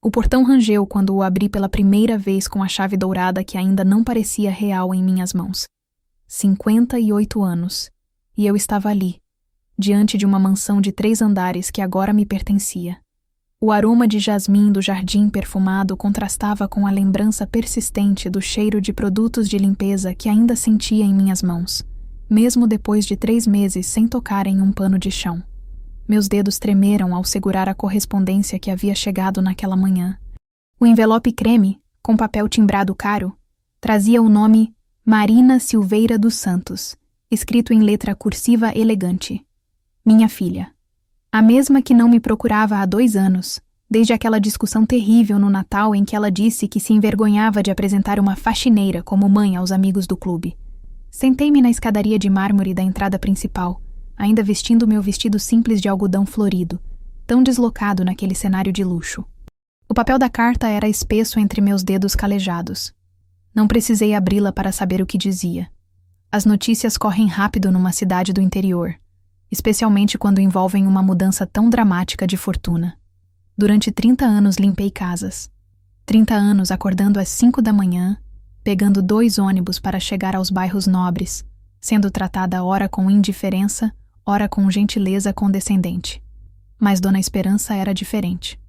O portão rangeu quando o abri pela primeira vez com a chave dourada que ainda não parecia real em minhas mãos. 58 anos. E eu estava ali, diante de uma mansão de 3 andares que agora me pertencia. O aroma de jasmim do jardim perfumado contrastava com a lembrança persistente do cheiro de produtos de limpeza que ainda sentia em minhas mãos, mesmo depois de 3 meses sem tocar em um pano de chão. Meus dedos tremeram ao segurar a correspondência que havia chegado naquela manhã. O envelope creme, com papel timbrado caro, trazia o nome Marina Silveira dos Santos, escrito em letra cursiva elegante. Minha filha. A mesma que não me procurava há 2 anos, desde aquela discussão terrível no Natal em que ela disse que se envergonhava de apresentar uma faxineira como mãe aos amigos do clube. Sentei-me na escadaria de mármore da entrada principal, ainda vestindo meu vestido simples de algodão florido, tão deslocado naquele cenário de luxo. O papel da carta era espesso entre meus dedos calejados. Não precisei abri-la para saber o que dizia. As notícias correm rápido numa cidade do interior, especialmente quando envolvem uma mudança tão dramática de fortuna. Durante 30 anos limpei casas. 30 anos acordando às 5 da manhã, pegando 2 ônibus para chegar aos bairros nobres, sendo tratada ora com indiferença, ora com gentileza condescendente. Mas Dona Esperança era diferente.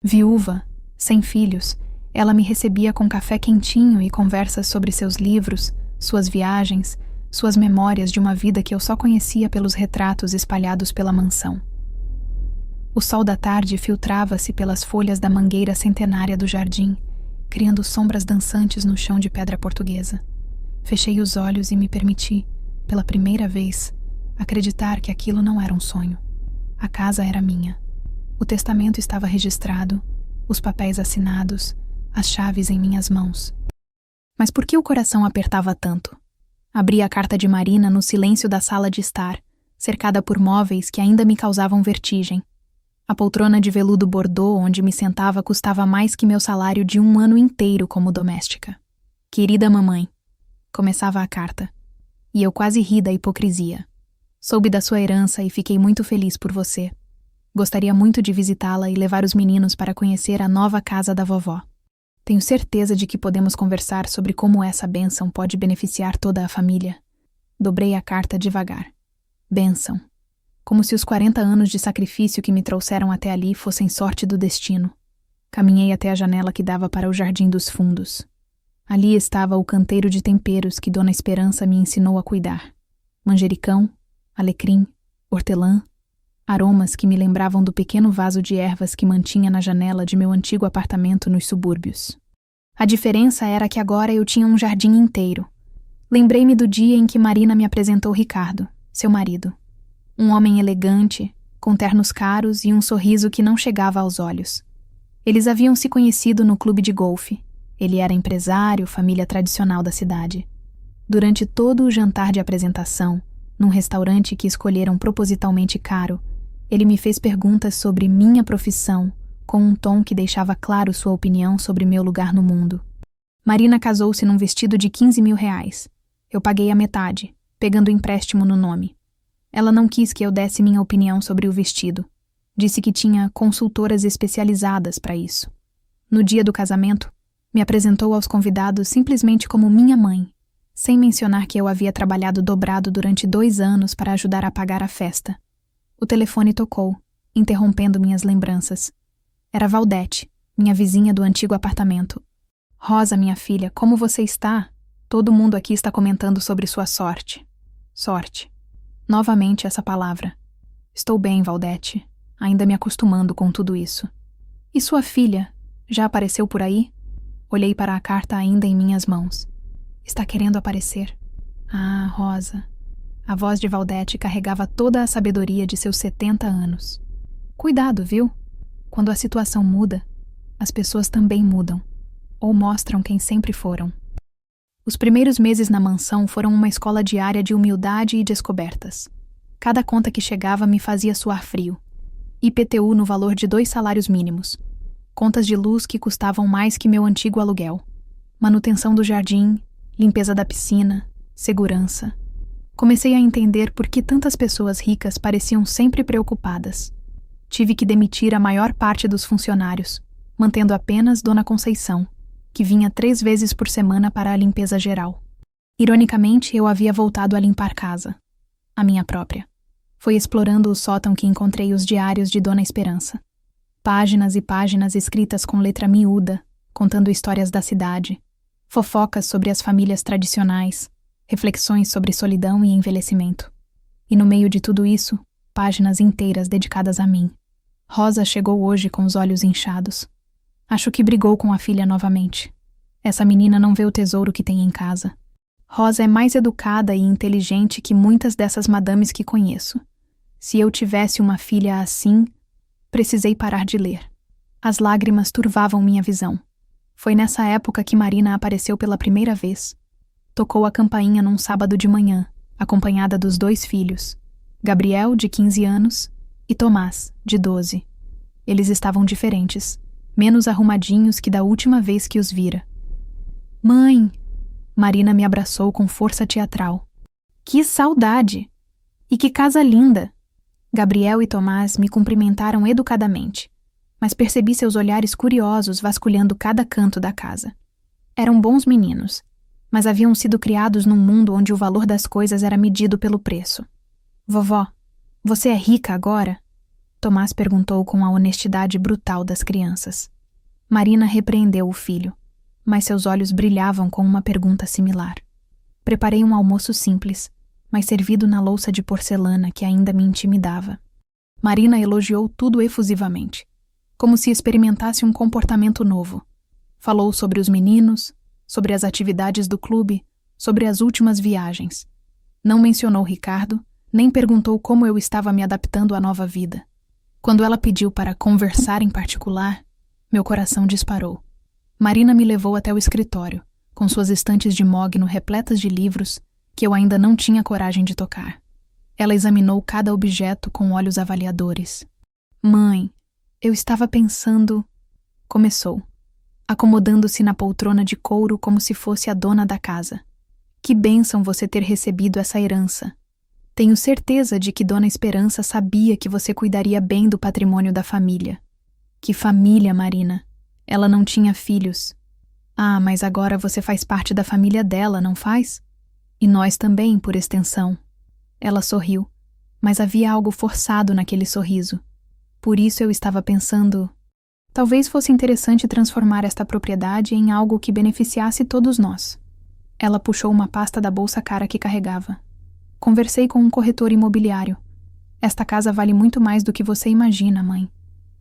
Viúva, sem filhos, ela me recebia com café quentinho e conversas sobre seus livros, suas viagens, suas memórias de uma vida que eu só conhecia pelos retratos espalhados pela mansão. O sol da tarde filtrava-se pelas folhas da mangueira centenária do jardim, criando sombras dançantes no chão de pedra portuguesa. Fechei os olhos e me permiti, pela primeira vez, acreditar que aquilo não era um sonho. A casa era minha. O testamento estava registrado, os papéis assinados, as chaves em minhas mãos. Mas por que o coração apertava tanto? Abri a carta de Marina no silêncio da sala de estar, cercada por móveis que ainda me causavam vertigem. A poltrona de veludo bordô onde me sentava custava mais que meu salário de 1 ano inteiro como doméstica. Querida mamãe, começava a carta, e eu quase ri da hipocrisia. Soube da sua herança e fiquei muito feliz por você. Gostaria muito de visitá-la e levar os meninos para conhecer a nova casa da vovó. Tenho certeza de que podemos conversar sobre como essa bênção pode beneficiar toda a família. Dobrei a carta devagar. Bênção. Como se os 40 anos de sacrifício que me trouxeram até ali fossem sorte do destino. Caminhei até a janela que dava para o jardim dos fundos. Ali estava o canteiro de temperos que Dona Esperança me ensinou a cuidar. Manjericão, alecrim, hortelã, aromas que me lembravam do pequeno vaso de ervas que mantinha na janela de meu antigo apartamento nos subúrbios. A diferença era que agora eu tinha um jardim inteiro. Lembrei-me do dia em que Marina me apresentou Ricardo, seu marido. Um homem elegante, com ternos caros e um sorriso que não chegava aos olhos. Eles haviam se conhecido no clube de golfe. Ele era empresário, família tradicional da cidade. Durante todo o jantar de apresentação, num restaurante que escolheram propositalmente caro, ele me fez perguntas sobre minha profissão, com um tom que deixava claro sua opinião sobre meu lugar no mundo. Marina casou-se num vestido de 15 mil reais. Eu paguei a metade, pegando empréstimo no nome. Ela não quis que eu desse minha opinião sobre o vestido. Disse que tinha consultoras especializadas para isso. No dia do casamento, me apresentou aos convidados simplesmente como minha mãe, sem mencionar que eu havia trabalhado dobrado durante 2 anos para ajudar a pagar a festa. O telefone tocou, interrompendo minhas lembranças. Era Valdete, minha vizinha do antigo apartamento. Rosa, minha filha, como você está? Todo mundo aqui está comentando sobre sua sorte. Sorte. Novamente essa palavra. Estou bem, Valdete, ainda me acostumando com tudo isso. E sua filha, já apareceu por aí? Olhei para a carta ainda em minhas mãos. Está querendo aparecer? Ah, Rosa. A voz de Valdete carregava toda a sabedoria de seus 70 anos. Cuidado, viu? Quando a situação muda, as pessoas também mudam, ou mostram quem sempre foram. Os primeiros meses na mansão foram uma escola diária de humildade e descobertas. Cada conta que chegava me fazia suar frio. IPTU no valor de 2 salários mínimos. Contas de luz que custavam mais que meu antigo aluguel. Manutenção do jardim, limpeza da piscina, segurança. Comecei a entender por que tantas pessoas ricas pareciam sempre preocupadas. Tive que demitir a maior parte dos funcionários, mantendo apenas Dona Conceição, que vinha 3 vezes por semana para a limpeza geral. Ironicamente, eu havia voltado a limpar casa, a minha própria. Foi explorando o sótão que encontrei os diários de Dona Esperança. Páginas e páginas escritas com letra miúda, contando histórias da cidade, fofocas sobre as famílias tradicionais, reflexões sobre solidão e envelhecimento. E no meio de tudo isso, páginas inteiras dedicadas a mim. Rosa chegou hoje com os olhos inchados. Acho que brigou com a filha novamente. Essa menina não vê o tesouro que tem em casa. Rosa é mais educada e inteligente que muitas dessas madames que conheço. Se eu tivesse uma filha assim, precisei parar de ler. As lágrimas turvavam minha visão. Foi nessa época que Marina apareceu pela primeira vez. Tocou a campainha num sábado de manhã, acompanhada dos 2 filhos, Gabriel, de 15 anos, e Tomás, de 12. Eles estavam diferentes, menos arrumadinhos que da última vez que os vira. "Mãe!" Marina me abraçou com força teatral. "Que saudade! E que casa linda!" Gabriel e Tomás me cumprimentaram educadamente, mas percebi seus olhares curiosos vasculhando cada canto da casa. Eram bons meninos, mas haviam sido criados num mundo onde o valor das coisas era medido pelo preço. "Vovó, você é rica agora?" Tomás perguntou com a honestidade brutal das crianças. Marina repreendeu o filho, mas seus olhos brilhavam com uma pergunta similar. Preparei um almoço simples, mas servido na louça de porcelana que ainda me intimidava. Marina elogiou tudo efusivamente, como se experimentasse um comportamento novo. Falou sobre os meninos, sobre as atividades do clube, sobre as últimas viagens. Não mencionou Ricardo, nem perguntou como eu estava me adaptando à nova vida. Quando ela pediu para conversar em particular, meu coração disparou. Marina me levou até o escritório, com suas estantes de mogno repletas de livros que eu ainda não tinha coragem de tocar. Ela examinou cada objeto com olhos avaliadores. "Mãe, eu estava pensando..." Começou, acomodando-se na poltrona de couro como se fosse a dona da casa. "Que bênção você ter recebido essa herança. Tenho certeza de que Dona Esperança sabia que você cuidaria bem do patrimônio da família." "Que família, Marina? Ela não tinha filhos." "Ah, mas agora você faz parte da família dela, não faz? E nós também, por extensão." Ela sorriu, mas havia algo forçado naquele sorriso. Por isso eu estava pensando... Talvez fosse interessante transformar esta propriedade em algo que beneficiasse todos nós. Ela puxou uma pasta da bolsa cara que carregava. "Conversei com um corretor imobiliário. Esta casa vale muito mais do que você imagina, mãe.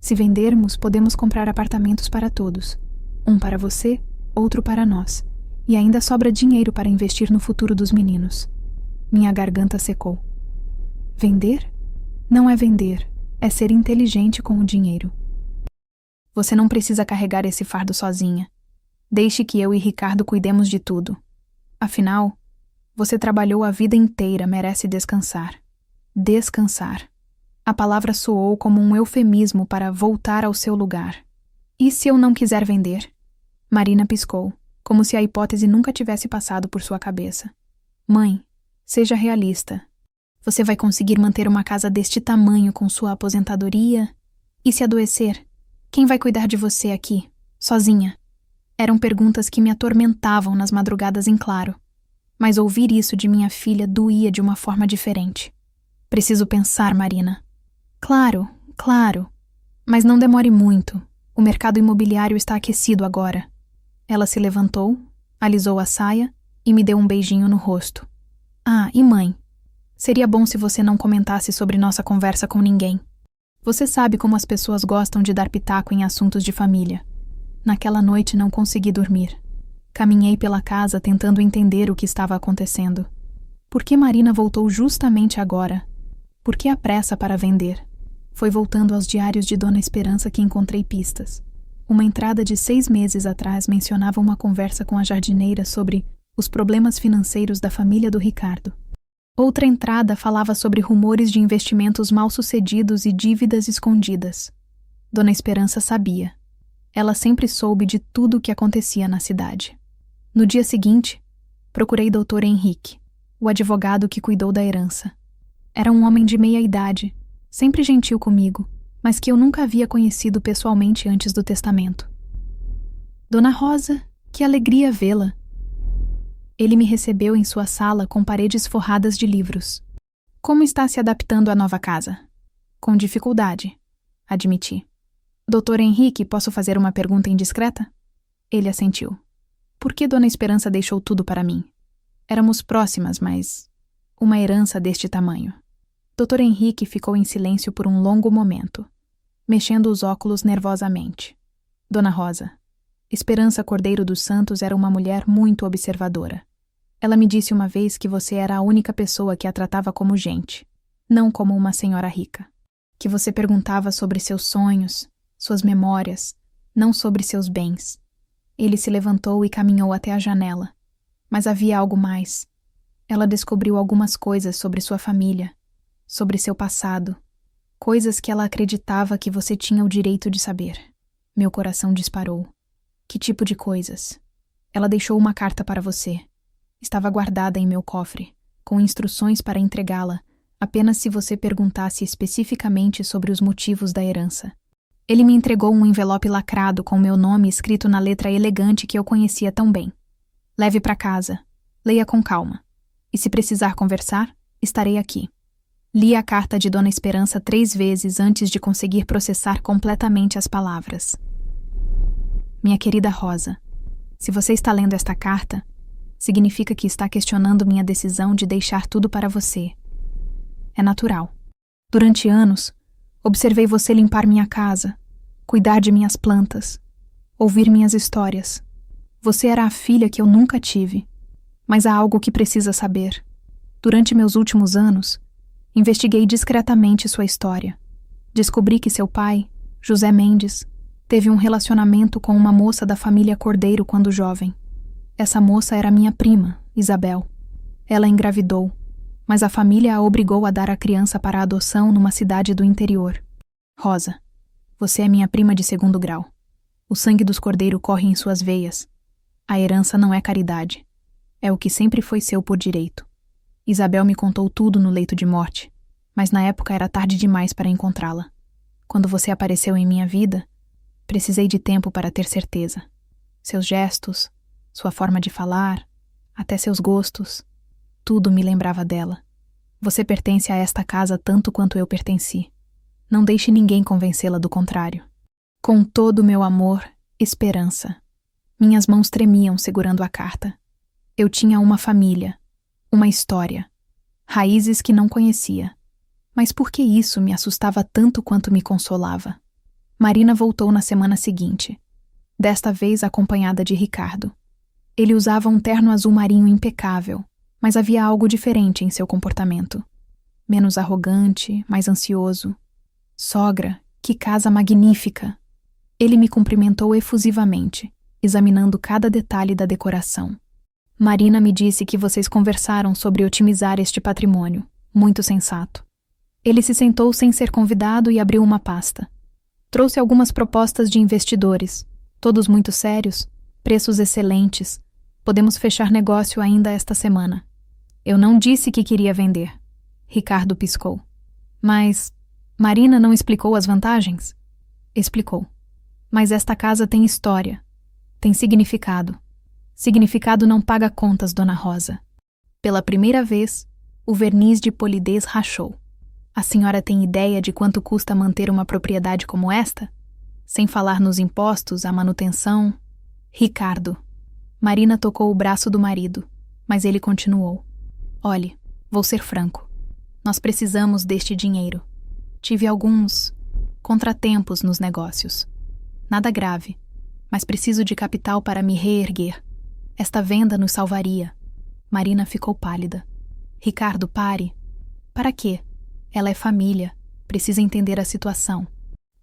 Se vendermos, podemos comprar apartamentos para todos. Um para você, outro para nós. E ainda sobra dinheiro para investir no futuro dos meninos." Minha garganta secou. "Vender? Não é vender, é ser inteligente com o dinheiro. Você não precisa carregar esse fardo sozinha. Deixe que eu e Ricardo cuidemos de tudo. Afinal, você trabalhou a vida inteira, merece descansar." Descansar. A palavra soou como um eufemismo para voltar ao seu lugar. "E se eu não quiser vender?" Marina piscou, como se a hipótese nunca tivesse passado por sua cabeça. "Mãe, seja realista. Você vai conseguir manter uma casa deste tamanho com sua aposentadoria? E se adoecer? Quem vai cuidar de você aqui, sozinha?" Eram perguntas que me atormentavam nas madrugadas em claro. Mas ouvir isso de minha filha doía de uma forma diferente. "Preciso pensar, Marina." Claro. Mas não demore muito. O mercado imobiliário está aquecido agora." Ela se levantou, alisou a saia e me deu um beijinho no rosto. "Ah, e mãe? Seria bom se você não comentasse sobre nossa conversa com ninguém. Você sabe como as pessoas gostam de dar pitaco em assuntos de família." Naquela noite não consegui dormir. Caminhei pela casa tentando entender o que estava acontecendo. Por que Marina voltou justamente agora? Por que a pressa para vender? Foi voltando aos diários de Dona Esperança que encontrei pistas. Uma entrada de 6 meses atrás mencionava uma conversa com a jardineira sobre os problemas financeiros da família do Ricardo. Outra entrada falava sobre rumores de investimentos mal-sucedidos e dívidas escondidas. Dona Esperança sabia. Ela sempre soube de tudo o que acontecia na cidade. No dia seguinte, procurei Dr. Henrique, o advogado que cuidou da herança. Era um homem de meia-idade, sempre gentil comigo, mas que eu nunca havia conhecido pessoalmente antes do testamento. Dona Rosa, que alegria vê-la! Ele me recebeu em sua sala com paredes forradas de livros. Como está se adaptando à nova casa? Com dificuldade, admiti. Doutor Henrique, posso fazer uma pergunta indiscreta? Ele assentiu. Por que Dona Esperança deixou tudo para mim? Éramos próximas, mas uma herança deste tamanho. Doutor Henrique ficou em silêncio por um longo momento, mexendo os óculos nervosamente. Dona Rosa, Esperança Cordeiro dos Santos era uma mulher muito observadora. Ela me disse uma vez que você era a única pessoa que a tratava como gente, não como uma senhora rica. Que você perguntava sobre seus sonhos, suas memórias, não sobre seus bens. Ele se levantou e caminhou até a janela. Mas havia algo mais. Ela descobriu algumas coisas sobre sua família, sobre seu passado, coisas que ela acreditava que você tinha o direito de saber. Meu coração disparou. Que tipo de coisas? Ela deixou uma carta para você. Estava guardada em meu cofre, com instruções para entregá-la, apenas se você perguntasse especificamente sobre os motivos da herança. Ele me entregou um envelope lacrado com meu nome escrito na letra elegante que eu conhecia tão bem. Leve para casa. Leia com calma. E se precisar conversar, estarei aqui. Li a carta de Dona Esperança 3 vezes antes de conseguir processar completamente as palavras. Minha querida Rosa, se você está lendo esta carta, significa que está questionando minha decisão de deixar tudo para você. É natural. Durante anos, observei você limpar minha casa, cuidar de minhas plantas, ouvir minhas histórias. Você era a filha que eu nunca tive. Mas há algo que precisa saber. Durante meus últimos anos, investiguei discretamente sua história. Descobri que seu pai, José Mendes, teve um relacionamento com uma moça da família Cordeiro quando jovem. Essa moça era minha prima, Isabel. Ela engravidou, mas a família a obrigou a dar a criança para adoção numa cidade do interior. Rosa, você é minha prima de 2º grau. O sangue dos Cordeiro corre em suas veias. A herança não é caridade. É o que sempre foi seu por direito. Isabel me contou tudo no leito de morte, mas na época era tarde demais para encontrá-la. Quando você apareceu em minha vida, precisei de tempo para ter certeza. Seus gestos, sua forma de falar, até seus gostos, tudo me lembrava dela. Você pertence a esta casa tanto quanto eu pertenci. Não deixe ninguém convencê-la do contrário. Com todo o meu amor, Esperança. Minhas mãos tremiam segurando a carta. Eu tinha uma família, uma história, raízes que não conhecia. Mas por que isso me assustava tanto quanto me consolava? Marina voltou na semana seguinte, desta vez acompanhada de Ricardo. Ele usava um terno azul marinho impecável, mas havia algo diferente em seu comportamento. Menos arrogante, mais ansioso. Sogra, que casa magnífica! Ele me cumprimentou efusivamente, examinando cada detalhe da decoração. Marina me disse que vocês conversaram sobre otimizar este patrimônio. Muito sensato. Ele se sentou sem ser convidado e abriu uma pasta. Trouxe algumas propostas de investidores, todos muito sérios, preços excelentes. Podemos fechar negócio ainda esta semana. Eu não disse que queria vender. Ricardo piscou. Mas Marina não explicou as vantagens? Explicou. Mas esta casa tem história. Tem significado. Significado não paga contas, Dona Rosa. Pela primeira vez, o verniz de polidez rachou. A senhora tem ideia de quanto custa manter uma propriedade como esta? Sem falar nos impostos, a manutenção... Ricardo. Marina tocou o braço do marido, mas ele continuou. Olhe, vou ser franco. Nós precisamos deste dinheiro. Tive alguns contratempos nos negócios. Nada grave, mas preciso de capital para me reerguer. Esta venda nos salvaria. Marina ficou pálida. Ricardo, pare. Para quê? Ela é família. Precisa entender a situação.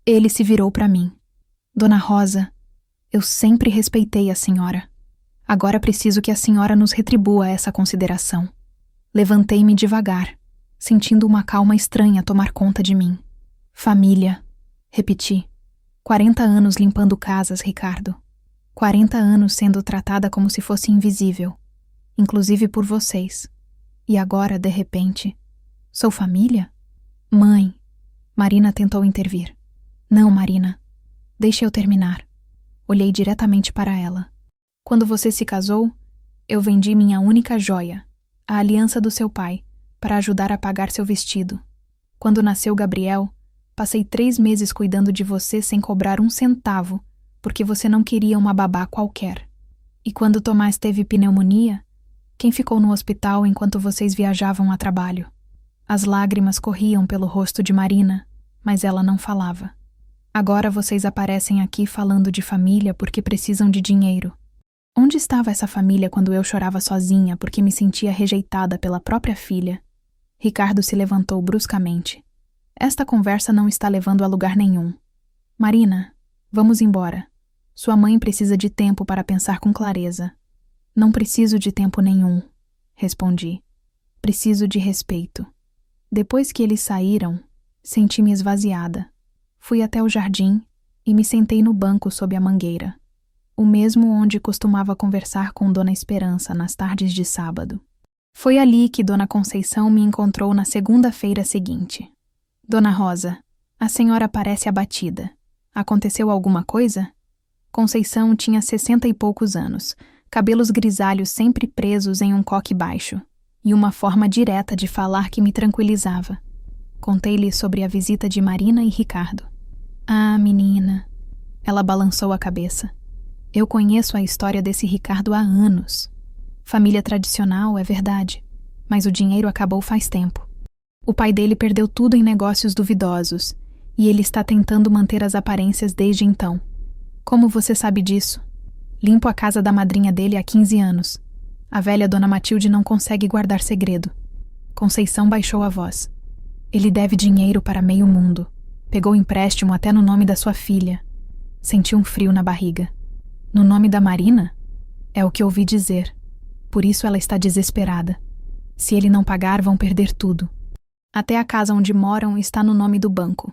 Ele se virou para mim. Dona Rosa, eu sempre respeitei a senhora. Agora preciso que a senhora nos retribua essa consideração. Levantei-me devagar, sentindo uma calma estranha tomar conta de mim. Família, repeti. 40 anos limpando casas, Ricardo. 40 anos sendo tratada como se fosse invisível, inclusive por vocês. E agora, de repente, sou família? Mãe, Marina tentou intervir. Não, Marina, deixe eu terminar. Olhei diretamente para ela. Quando você se casou, eu vendi minha única joia, a aliança do seu pai, para ajudar a pagar seu vestido. Quando nasceu Gabriel, passei 3 meses cuidando de você sem cobrar um centavo, porque você não queria uma babá qualquer. E quando Tomás teve pneumonia, quem ficou no hospital enquanto vocês viajavam a trabalho? As lágrimas corriam pelo rosto de Marina, mas ela não falava. Agora vocês aparecem aqui falando de família porque precisam de dinheiro. Onde estava essa família quando eu chorava sozinha porque me sentia rejeitada pela própria filha? Ricardo se levantou bruscamente. Esta conversa não está levando a lugar nenhum. Marina, vamos embora. Sua mãe precisa de tempo para pensar com clareza. Não preciso de tempo nenhum, respondi. Preciso de respeito. Depois que eles saíram, senti-me esvaziada. Fui até o jardim e me sentei no banco sob a mangueira, o mesmo onde costumava conversar com Dona Esperança nas tardes de sábado. Foi ali que Dona Conceição me encontrou na segunda-feira seguinte. Dona Rosa, a senhora parece abatida. Aconteceu alguma coisa? Conceição tinha 60 e poucos anos, cabelos grisalhos sempre presos em um coque baixo, e uma forma direta de falar que me tranquilizava. Contei-lhe sobre a visita de Marina e Ricardo. Ah, menina. Ela balançou a cabeça. Eu conheço a história desse Ricardo há anos. Família tradicional, é verdade, mas o dinheiro acabou faz tempo. O pai dele perdeu tudo em negócios duvidosos, e ele está tentando manter as aparências desde então. Como você sabe disso? Limpo a casa da madrinha dele há 15 anos. A velha Dona Matilde não consegue guardar segredo. Conceição baixou a voz. Ele deve dinheiro para meio mundo. Pegou empréstimo até no nome da sua filha. Senti um frio na barriga. No nome da Marina? É o que ouvi dizer. Por isso ela está desesperada. Se ele não pagar, vão perder tudo. Até a casa onde moram está no nome do banco.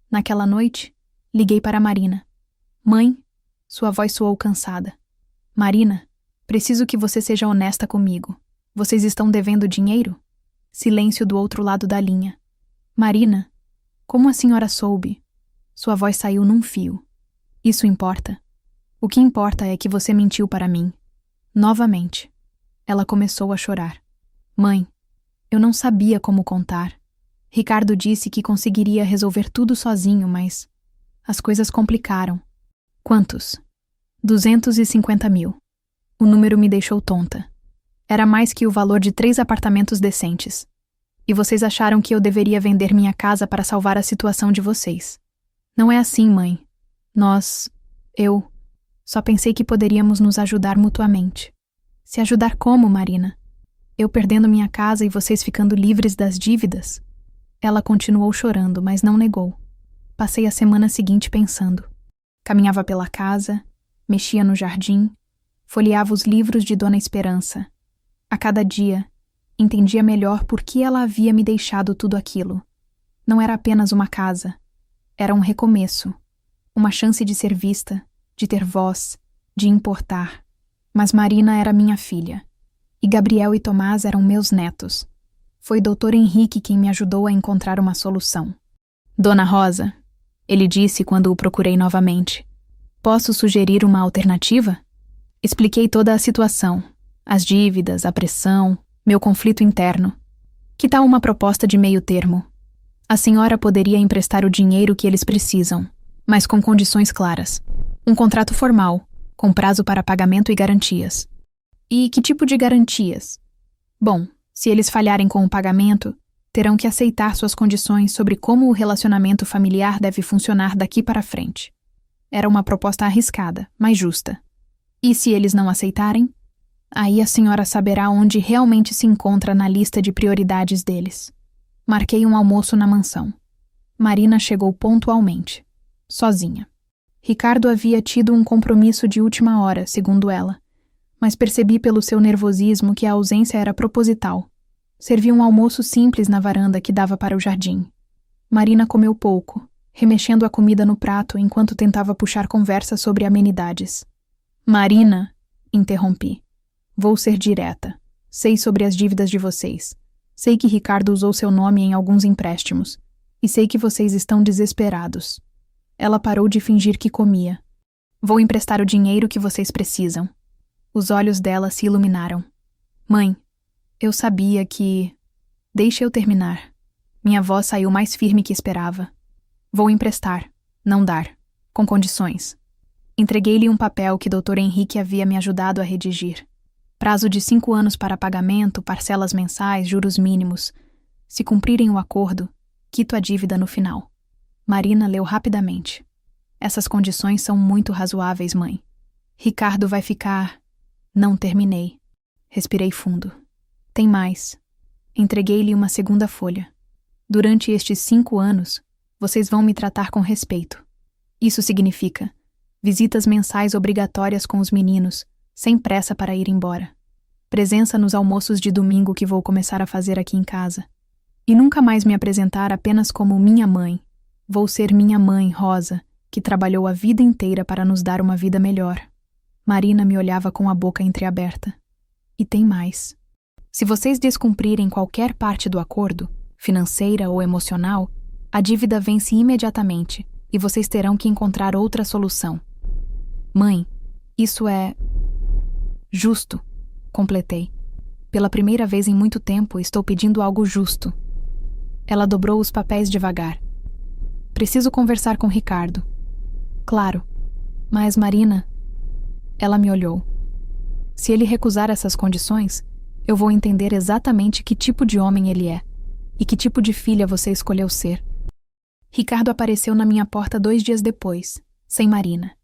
Naquela noite, liguei para Marina. Mãe, sua voz soou cansada. Marina, preciso que você seja honesta comigo. Vocês estão devendo dinheiro? Silêncio do outro lado da linha. Marina, como a senhora soube? Sua voz saiu num fio. Isso importa? O que importa é que você mentiu para mim. Novamente. Ela começou a chorar. Mãe, eu não sabia como contar. Ricardo disse que conseguiria resolver tudo sozinho, mas as coisas complicaram. Quantos? 250 mil. O número me deixou tonta. Era mais que o valor de 3 apartamentos decentes. E vocês acharam que eu deveria vender minha casa para salvar a situação de vocês. Não é assim, mãe. Eu só pensei que poderíamos nos ajudar mutuamente. Se ajudar como, Marina? Eu perdendo minha casa e vocês ficando livres das dívidas? Ela continuou chorando, mas não negou. Passei a semana seguinte pensando. Caminhava pela casa, mexia no jardim, folheava os livros de Dona Esperança. A cada dia, entendia melhor por que ela havia me deixado tudo aquilo. Não era apenas uma casa. Era um recomeço. Uma chance de ser vista, de ter voz, de importar. Mas Marina era minha filha. E Gabriel e Tomás eram meus netos. Foi Dr. Henrique quem me ajudou a encontrar uma solução. Dona Rosa, ele disse quando o procurei novamente. Posso sugerir uma alternativa? Expliquei toda a situação. As dívidas, a pressão, meu conflito interno. Que tal uma proposta de meio termo? A senhora poderia emprestar o dinheiro que eles precisam, mas com condições claras. Um contrato formal, com prazo para pagamento e garantias. E que tipo de garantias? Bom, se eles falharem com o pagamento, terão que aceitar suas condições sobre como o relacionamento familiar deve funcionar daqui para frente. Era uma proposta arriscada, mas justa. E se eles não aceitarem? Aí a senhora saberá onde realmente se encontra na lista de prioridades deles. Marquei um almoço na mansão. Marina chegou pontualmente, sozinha. Ricardo havia tido um compromisso de última hora, segundo ela, mas percebi pelo seu nervosismo que a ausência era proposital. Servi um almoço simples na varanda que dava para o jardim. Marina comeu pouco, remexendo a comida no prato enquanto tentava puxar conversa sobre amenidades. Marina, interrompi. Vou ser direta. Sei sobre as dívidas de vocês. Sei que Ricardo usou seu nome em alguns empréstimos. E sei que vocês estão desesperados. Ela parou de fingir que comia. Vou emprestar o dinheiro que vocês precisam. Os olhos dela se iluminaram. Mãe, eu sabia que... Deixe eu terminar. Minha voz saiu mais firme que esperava. Vou emprestar, não dar, com condições. Entreguei-lhe um papel que Dr. Henrique havia me ajudado a redigir. Prazo de 5 anos para pagamento, parcelas mensais, juros mínimos. Se cumprirem o acordo, quito a dívida no final. Marina leu rapidamente. Essas condições são muito razoáveis, mãe. Ricardo vai ficar... Não terminei. Respirei fundo. Tem mais. Entreguei-lhe uma segunda folha. Durante estes 5 anos, vocês vão me tratar com respeito. Isso significa visitas mensais obrigatórias com os meninos, sem pressa para ir embora. Presença nos almoços de domingo que vou começar a fazer aqui em casa. E nunca mais me apresentar apenas como minha mãe. Vou ser minha mãe, Rosa, que trabalhou a vida inteira para nos dar uma vida melhor. Marina me olhava com a boca entreaberta. E tem mais. Se vocês descumprirem qualquer parte do acordo, financeira ou emocional, a dívida vence imediatamente e vocês terão que encontrar outra solução. Mãe, isso é... justo, completei. Pela primeira vez em muito tempo, estou pedindo algo justo. Ela dobrou os papéis devagar. Preciso conversar com Ricardo. Claro, mas Marina... Ela me olhou. Se ele recusar essas condições, eu vou entender exatamente que tipo de homem ele é e que tipo de filha você escolheu ser. Ricardo apareceu na minha porta 2 dias depois, sem Marina.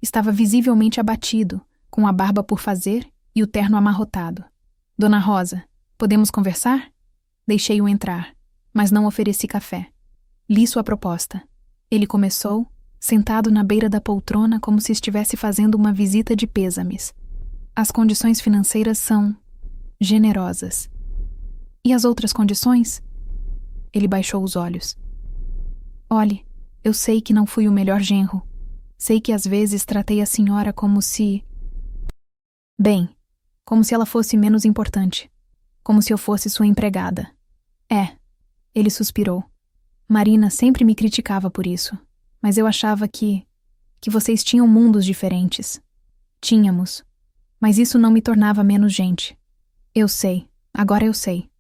Estava visivelmente abatido, com a barba por fazer e o terno amarrotado. Dona Rosa, podemos conversar? Deixei-o entrar, mas não ofereci café. Li sua proposta. Ele começou, sentado na beira da poltrona como se estivesse fazendo uma visita de pêsames. As condições financeiras são generosas. E as outras condições? Ele baixou os olhos. Olhe, eu sei que não fui o melhor genro. Sei que às vezes tratei a senhora como se... Bem, como se ela fosse menos importante. Como se eu fosse sua empregada. Ele suspirou. Marina sempre me criticava por isso. Mas eu achava que vocês tinham mundos diferentes. Tínhamos. Mas isso não me tornava menos gente. Eu sei, agora eu sei.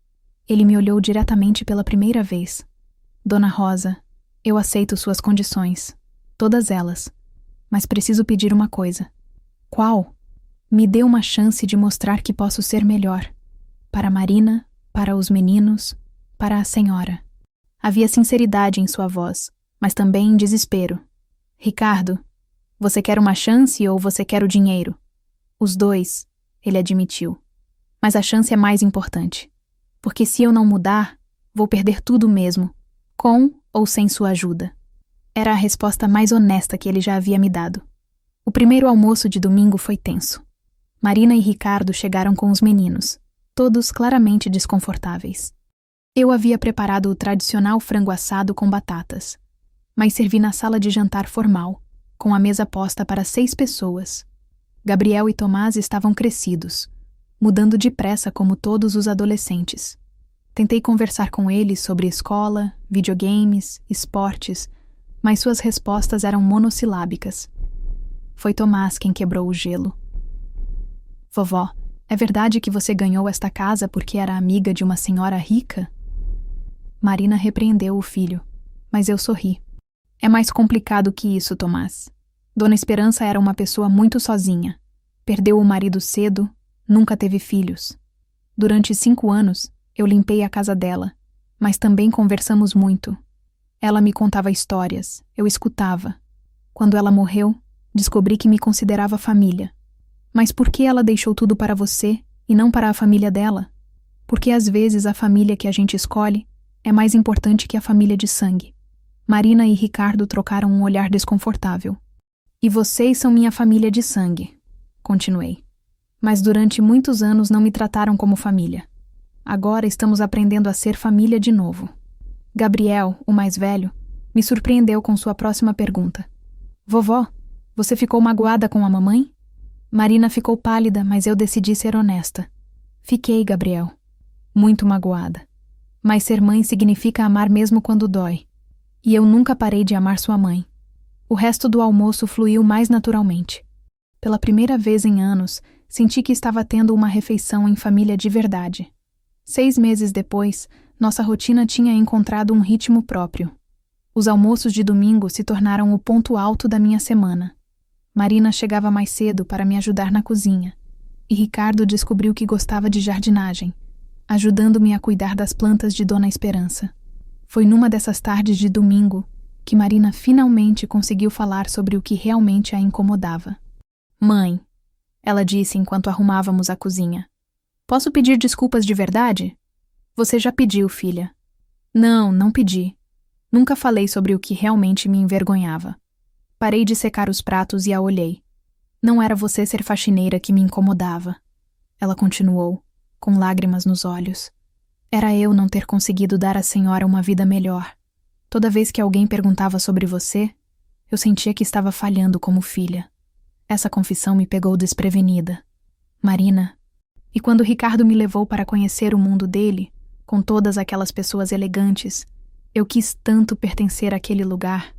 Ele me olhou diretamente pela primeira vez. Dona Rosa, eu aceito suas condições. Todas elas. Mas preciso pedir uma coisa. Qual? Me dê uma chance de mostrar que posso ser melhor. Para Marina, para os meninos, para a senhora. Havia sinceridade em sua voz, mas também desespero. Ricardo, você quer uma chance ou você quer o dinheiro? Os dois, ele admitiu. Mas a chance é mais importante. Porque se eu não mudar, vou perder tudo mesmo, com ou sem sua ajuda. Era a resposta mais honesta que ele já havia me dado. O primeiro almoço de domingo foi tenso. Marina e Ricardo chegaram com os meninos, todos claramente desconfortáveis. Eu havia preparado o tradicional frango assado com batatas, mas servi na sala de jantar formal, com a mesa posta para 6 pessoas. Gabriel e Tomás estavam crescidos, mudando depressa como todos os adolescentes. Tentei conversar com eles sobre escola, videogames, esportes, mas suas respostas eram monossilábicas. Foi Tomás quem quebrou o gelo. Vovó, é verdade que você ganhou esta casa porque era amiga de uma senhora rica? Marina repreendeu o filho, mas eu sorri. É mais complicado que isso, Tomás. Dona Esperança era uma pessoa muito sozinha. Perdeu o marido cedo, nunca teve filhos. Durante 5 anos, eu limpei a casa dela, mas também conversamos muito. Ela me contava histórias, eu escutava. Quando ela morreu, descobri que me considerava família. Mas por que ela deixou tudo para você e não para a família dela? Porque às vezes a família que a gente escolhe é mais importante que a família de sangue. Marina e Ricardo trocaram um olhar desconfortável. E vocês são minha família de sangue, continuei. Mas durante muitos anos não me trataram como família. Agora estamos aprendendo a ser família de novo. Gabriel, o mais velho, me surpreendeu com sua próxima pergunta. Vovó, você ficou magoada com a mamãe? Marina ficou pálida, mas eu decidi ser honesta. Fiquei, Gabriel. Muito magoada. Mas ser mãe significa amar mesmo quando dói. E eu nunca parei de amar sua mãe. O resto do almoço fluiu mais naturalmente. Pela primeira vez em anos, senti que estava tendo uma refeição em família de verdade. 6 meses depois, nossa rotina tinha encontrado um ritmo próprio. Os almoços de domingo se tornaram o ponto alto da minha semana. Marina chegava mais cedo para me ajudar na cozinha, e Ricardo descobriu que gostava de jardinagem, ajudando-me a cuidar das plantas de Dona Esperança. Foi numa dessas tardes de domingo que Marina finalmente conseguiu falar sobre o que realmente a incomodava. "Mãe", ela disse enquanto arrumávamos a cozinha, "posso pedir desculpas de verdade?" "Você já pediu, filha." Não pedi. Nunca falei sobre o que realmente me envergonhava. Parei de secar os pratos e a olhei. "Não era você ser faxineira que me incomodava." Ela continuou, com lágrimas nos olhos. "Era eu não ter conseguido dar à senhora uma vida melhor. Toda vez que alguém perguntava sobre você, eu sentia que estava falhando como filha." Essa confissão me pegou desprevenida. "Marina." E quando Ricardo me levou para conhecer o mundo dele, com todas aquelas pessoas elegantes, eu quis tanto pertencer àquele lugar.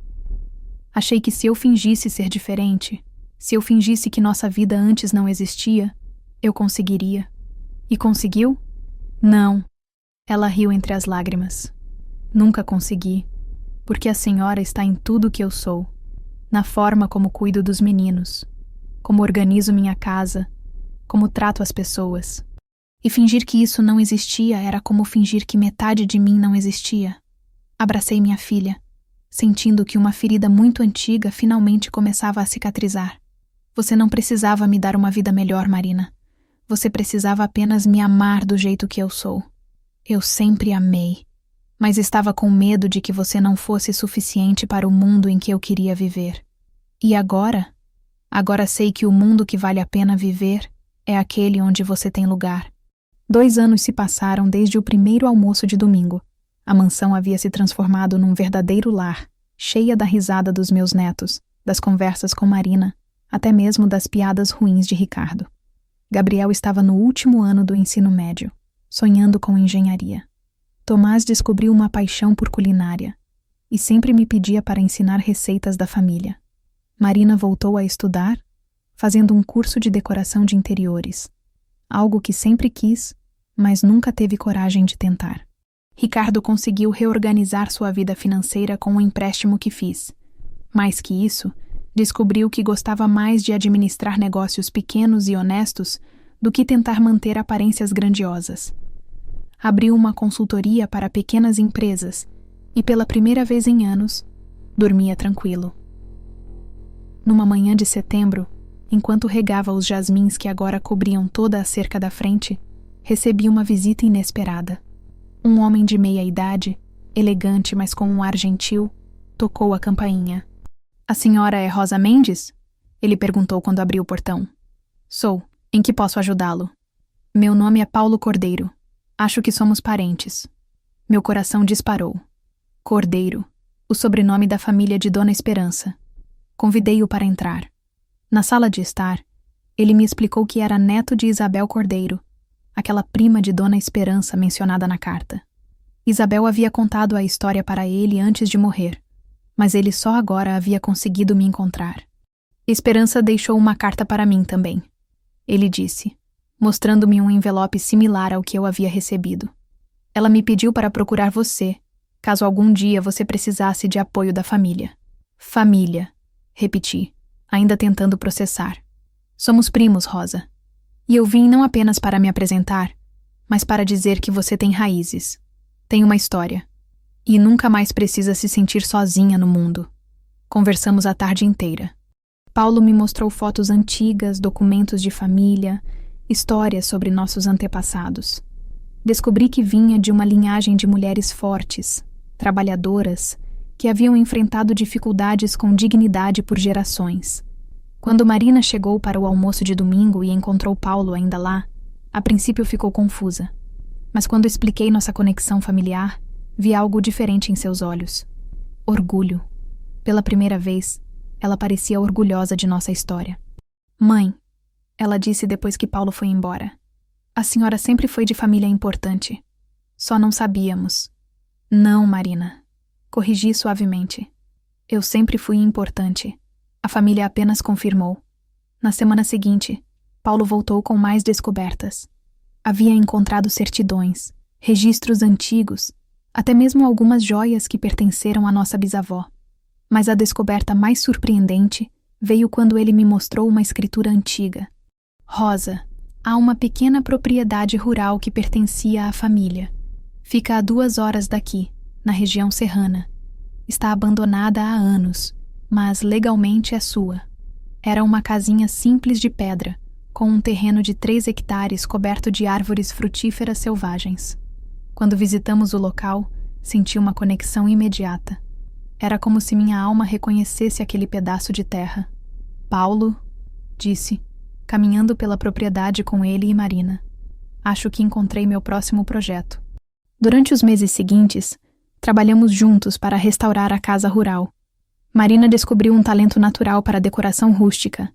Achei que se eu fingisse ser diferente, se eu fingisse que nossa vida antes não existia, eu conseguiria. E conseguiu? Não. Ela riu entre as lágrimas. Nunca consegui, porque a senhora está em tudo que eu sou, na forma como cuido dos meninos, como organizo minha casa, como trato as pessoas. E fingir que isso não existia era como fingir que metade de mim não existia. Abracei minha filha, sentindo que uma ferida muito antiga finalmente começava a cicatrizar. "Você não precisava me dar uma vida melhor, Marina. Você precisava apenas me amar do jeito que eu sou. Eu sempre amei, mas estava com medo de que você não fosse suficiente para o mundo em que eu queria viver. E agora? Agora sei que o mundo que vale a pena viver é aquele onde você tem lugar." 2 anos se passaram desde o primeiro almoço de domingo. A mansão havia se transformado num verdadeiro lar, cheia da risada dos meus netos, das conversas com Marina, até mesmo das piadas ruins de Ricardo. Gabriel estava no último ano do ensino médio, sonhando com engenharia. Tomás descobriu uma paixão por culinária e sempre me pedia para ensinar receitas da família. Marina voltou a estudar, fazendo um curso de decoração de interiores, algo que sempre quis, mas nunca teve coragem de tentar. Ricardo conseguiu reorganizar sua vida financeira com o empréstimo que fiz. Mais que isso, descobriu que gostava mais de administrar negócios pequenos e honestos do que tentar manter aparências grandiosas. Abriu uma consultoria para pequenas empresas e, pela primeira vez em anos, dormia tranquilo. Numa manhã de setembro, enquanto regava os jasmins que agora cobriam toda a cerca da frente, recebi uma visita inesperada. Um homem de meia idade, elegante mas com um ar gentil, tocou a campainha. "A senhora é Rosa Mendes?" ele perguntou quando abriu o portão. "Sou. Em que posso ajudá-lo?" "Meu nome é Paulo Cordeiro. Acho que somos parentes." Meu coração disparou. Cordeiro, o sobrenome da família de Dona Esperança. Convidei-o para entrar. Na sala de estar, ele me explicou que era neto de Isabel Cordeiro, aquela prima de Dona Esperança mencionada na carta. Isabel havia contado a história para ele antes de morrer, mas ele só agora havia conseguido me encontrar. "Esperança deixou uma carta para mim também", ele disse, mostrando-me um envelope similar ao que eu havia recebido. "Ela me pediu para procurar você, caso algum dia você precisasse de apoio da família." "Família", repeti, ainda tentando processar. "Somos primos, Rosa. E eu vim não apenas para me apresentar, mas para dizer que você tem raízes, tem uma história, e nunca mais precisa se sentir sozinha no mundo." Conversamos a tarde inteira. Paulo me mostrou fotos antigas, documentos de família, histórias sobre nossos antepassados. Descobri que vinha de uma linhagem de mulheres fortes, trabalhadoras, que haviam enfrentado dificuldades com dignidade por gerações. Quando Marina chegou para o almoço de domingo e encontrou Paulo ainda lá, a princípio ficou confusa. Mas quando expliquei nossa conexão familiar, vi algo diferente em seus olhos. Orgulho. Pela primeira vez, ela parecia orgulhosa de nossa história. "Mãe", ela disse depois que Paulo foi embora, "a senhora sempre foi de família importante. Só não sabíamos." "Não, Marina", corrigi suavemente. Eu sempre fui importante. A família apenas confirmou. Na semana seguinte, Paulo voltou com mais descobertas. Havia encontrado certidões, registros antigos, até mesmo algumas joias que pertenceram à nossa bisavó. Mas a descoberta mais surpreendente veio quando ele me mostrou uma escritura antiga. Rosa, há uma pequena propriedade rural que pertencia à família. Fica a 2 horas daqui, na região serrana. Está abandonada há anos, mas legalmente é sua. Era uma casinha simples de pedra, com um terreno de 3 hectares coberto de árvores frutíferas selvagens. Quando visitamos o local, senti uma conexão imediata. Era como se minha alma reconhecesse aquele pedaço de terra. Paulo, disse, caminhando pela propriedade com ele e Marina. Acho que encontrei meu próximo projeto. Durante os meses seguintes, trabalhamos juntos para restaurar a casa rural. Marina descobriu um talento natural para a decoração rústica.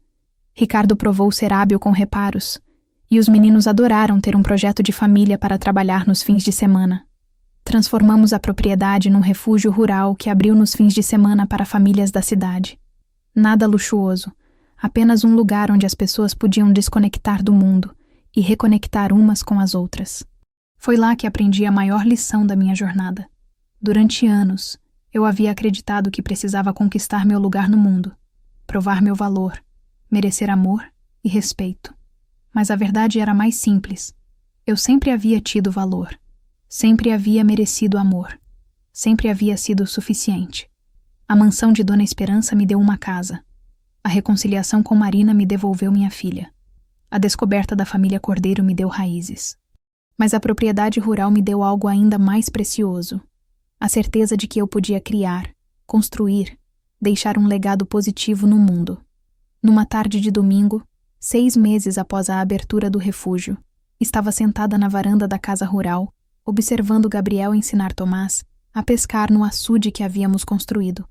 Ricardo provou ser hábil com reparos, e os meninos adoraram ter um projeto de família para trabalhar nos fins de semana. Transformamos a propriedade num refúgio rural que abriu nos fins de semana para famílias da cidade. Nada luxuoso, apenas um lugar onde as pessoas podiam desconectar do mundo e reconectar umas com as outras. Foi lá que aprendi a maior lição da minha jornada. Durante anos, eu havia acreditado que precisava conquistar meu lugar no mundo, provar meu valor, merecer amor e respeito. Mas a verdade era mais simples. Eu sempre havia tido valor. Sempre havia merecido amor. Sempre havia sido suficiente. A mansão de Dona Esperança me deu uma casa. A reconciliação com Marina me devolveu minha filha. A descoberta da família Cordeiro me deu raízes. Mas a propriedade rural me deu algo ainda mais precioso. A certeza de que eu podia criar, construir, deixar um legado positivo no mundo. Numa tarde de domingo, 6 meses após a abertura do refúgio, estava sentada na varanda da casa rural, observando Gabriel ensinar Tomás a pescar no açude que havíamos construído.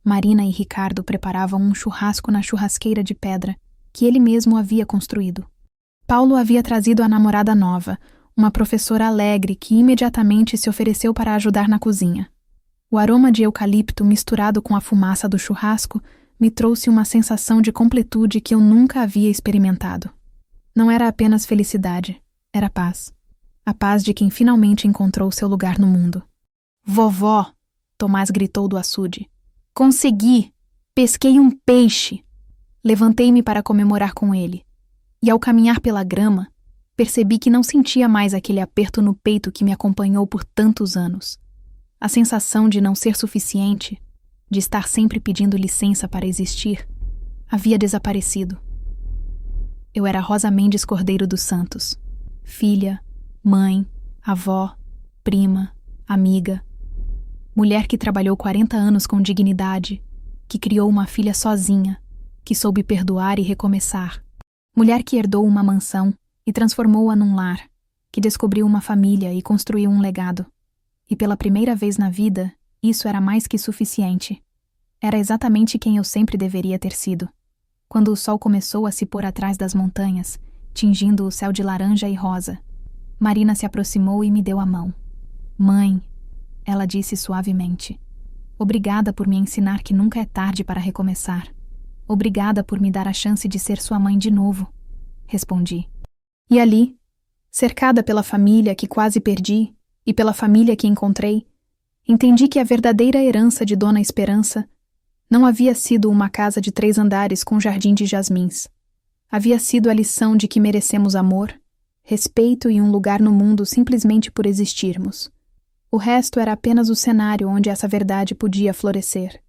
Marina e Ricardo preparavam um churrasco na churrasqueira de pedra que ele mesmo havia construído. Paulo havia trazido a namorada nova, uma professora alegre que imediatamente se ofereceu para ajudar na cozinha. O aroma de eucalipto misturado com a fumaça do churrasco me trouxe uma sensação de completude que eu nunca havia experimentado. Não era apenas felicidade, era paz. A paz de quem finalmente encontrou seu lugar no mundo. Vovó, Tomás gritou do açude. Consegui! Pesquei um peixe! Levantei-me para comemorar com ele. E ao caminhar pela grama, percebi que não sentia mais aquele aperto no peito que me acompanhou por tantos anos. A sensação de não ser suficiente, de estar sempre pedindo licença para existir, havia desaparecido. Eu era Rosa Mendes Cordeiro dos Santos, filha, mãe, avó, prima, amiga. Mulher que trabalhou 40 anos com dignidade, que criou uma filha sozinha, que soube perdoar e recomeçar. Mulher que herdou uma mansão e transformou-a num lar, que descobriu uma família e construiu um legado. E pela primeira vez na vida, isso era mais que suficiente. Era exatamente quem eu sempre deveria ter sido. Quando o sol começou a se pôr atrás das montanhas, tingindo o céu de laranja e rosa, Marina se aproximou e me deu a mão. Mãe, ela disse suavemente. Obrigada por me ensinar que nunca é tarde para recomeçar. Obrigada por me dar a chance de ser sua mãe de novo, respondi. E ali, cercada pela família que quase perdi e pela família que encontrei, entendi que a verdadeira herança de Dona Esperança não havia sido uma casa de 3 andares com jardim de jasmins. Havia sido a lição de que merecemos amor, respeito e um lugar no mundo simplesmente por existirmos. O resto era apenas o cenário onde essa verdade podia florescer.